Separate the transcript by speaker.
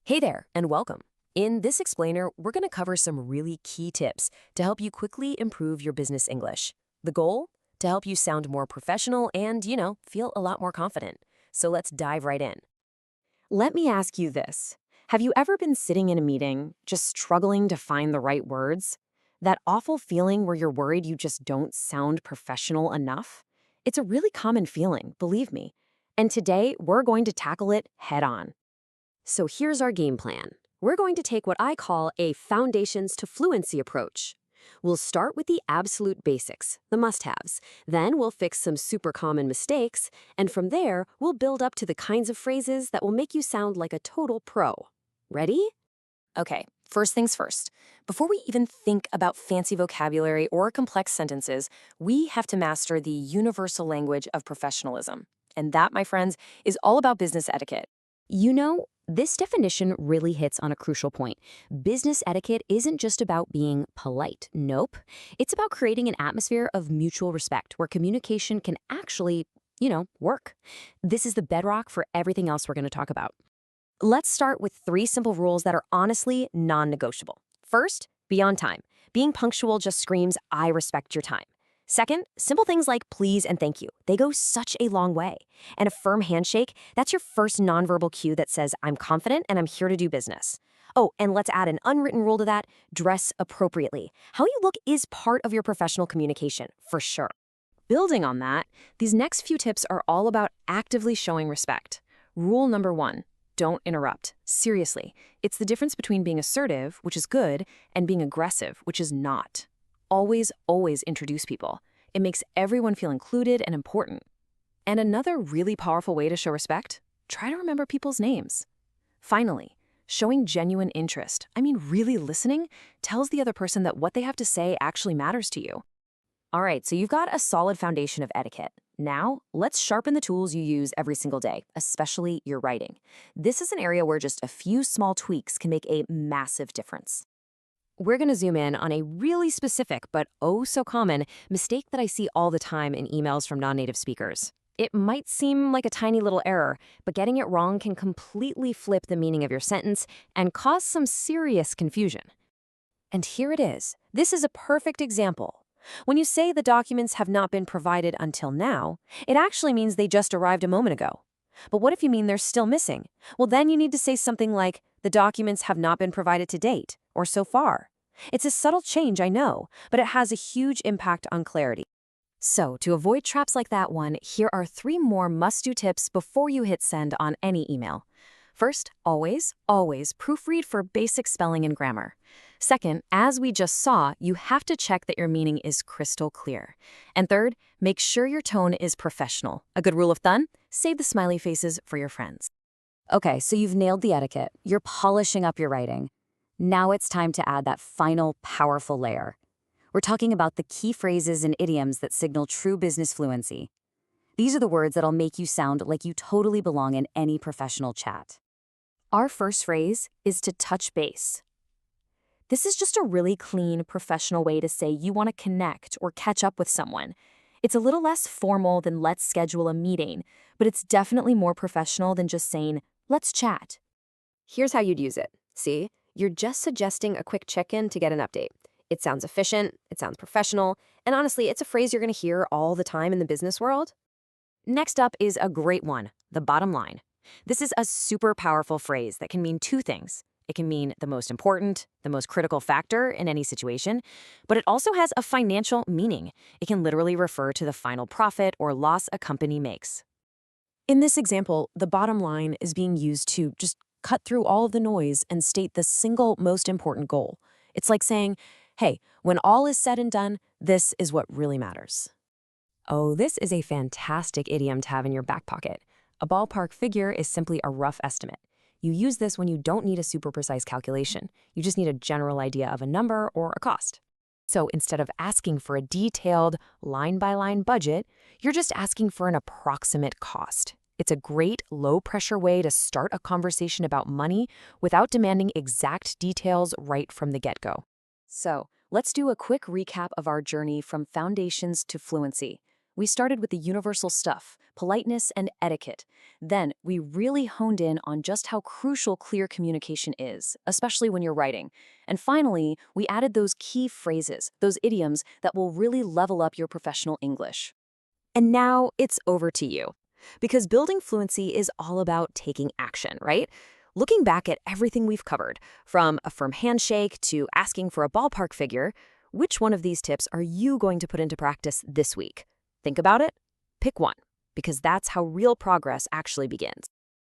Speaker 1: Hey there, and welcome. In this explainer, we're going to cover some really key tips to help you quickly improve your business English. The goal? To help you sound more professional and, feel a lot more confident. So let's dive right in. Let me ask you this. Have you ever been sitting in a meeting, just struggling to find the right words? That awful feeling where you're worried you just don't sound professional enough? It's a really common feeling, believe me. And today, we're going to tackle it head on. So here's our game plan. We're going to take what I call a foundations to fluency approach. We'll start with the absolute basics, the must-haves. Then we'll fix some super common mistakes, and from there, we'll build up to the kinds of phrases that will make you sound like a total pro. Ready? Okay, first things first. Before we even think about fancy vocabulary or complex sentences, we have to master the universal language of professionalism. And that, my friends, is all about business etiquette. This definition really hits on a crucial point. Business etiquette isn't just about being polite. Nope. It's about creating an atmosphere of mutual respect where communication can actually, work. This is the bedrock for everything else we're going to talk about. Let's start with 3 simple rules that are honestly non-negotiable. First, be on time. Being punctual just screams, I respect your time. Second, simple things like please and thank you. They go such a long way. And a firm handshake, that's your first nonverbal cue that says, I'm confident and I'm here to do business. Oh, and let's add an unwritten rule to that, dress appropriately. How you look is part of your professional communication, for sure. Building on that, these next few tips are all about actively showing respect. Rule number 1, don't interrupt. Seriously, it's the difference between being assertive, which is good, and being aggressive, which is not. Always, always introduce people. It makes everyone feel included and important. And another really powerful way to show respect? Try to remember people's names. Finally, showing genuine interest, really listening, tells the other person that what they have to say actually matters to you. All right, so you've got a solid foundation of etiquette. Now, let's sharpen the tools you use every single day, especially your writing. This is an area where just a few small tweaks can make a massive difference. We're going to zoom in on a really specific but oh so common mistake that I see all the time in emails from non-native speakers. It might seem like a tiny little error, but getting it wrong can completely flip the meaning of your sentence and cause some serious confusion. And here it is. This is a perfect example. When you say the documents have not been provided until now, it actually means they just arrived a moment ago. But what if you mean they're still missing? Well, then you need to say something like, the documents have not been provided to date, or so far. It's a subtle change, I know, but it has a huge impact on clarity. So, to avoid traps like that one, here are 3 more must-do tips before you hit send on any email. First, always proofread for basic spelling and grammar. Second, as we just saw, you have to check that your meaning is crystal clear. And third, make sure your tone is professional. A good rule of thumb? Save the smiley faces for your friends. Okay, so you've nailed the etiquette. You're polishing up your writing. Now it's time to add that final, powerful layer. We're talking about the key phrases and idioms that signal true business fluency. These are the words that'll make you sound like you totally belong in any professional chat. Our first phrase is to touch base. This is just a really clean, professional way to say you want to connect or catch up with someone. It's a little less formal than let's schedule a meeting, but it's definitely more professional than just saying, let's chat. Here's how you'd use it. See? You're just suggesting a quick check-in to get an update. It sounds efficient, it sounds professional, and honestly, it's a phrase you're going to hear all the time in the business world. Next up is a great one, the bottom line. This is a super powerful phrase that can mean 2 things. It can mean the most important, the most critical factor in any situation, but it also has a financial meaning. It can literally refer to the final profit or loss a company makes. In this example, the bottom line is being used to just cut through all of the noise and state the single most important goal. It's like saying, hey, when all is said and done, this is what really matters. Oh, this is a fantastic idiom to have in your back pocket. A ballpark figure is simply a rough estimate. You use this when you don't need a super precise calculation. You just need a general idea of a number or a cost. So instead of asking for a detailed line-by-line budget, you're just asking for an approximate cost. It's a great low-pressure way to start a conversation about money without demanding exact details right from the get-go. So let's do a quick recap of our journey from foundations to fluency.
Speaker 2: We started with the universal stuff, politeness and etiquette. Then we really honed in on just how crucial clear communication is, especially when you're writing. And finally, we added those key phrases, those idioms that will really level up your professional English.
Speaker 1: And now it's over to you. Because building fluency is all about taking action, right? Looking back at everything we've covered, from a firm handshake to asking for a ballpark figure, which one of these tips are you going to put into practice this week? Think about it, pick one, because that's how real progress actually begins.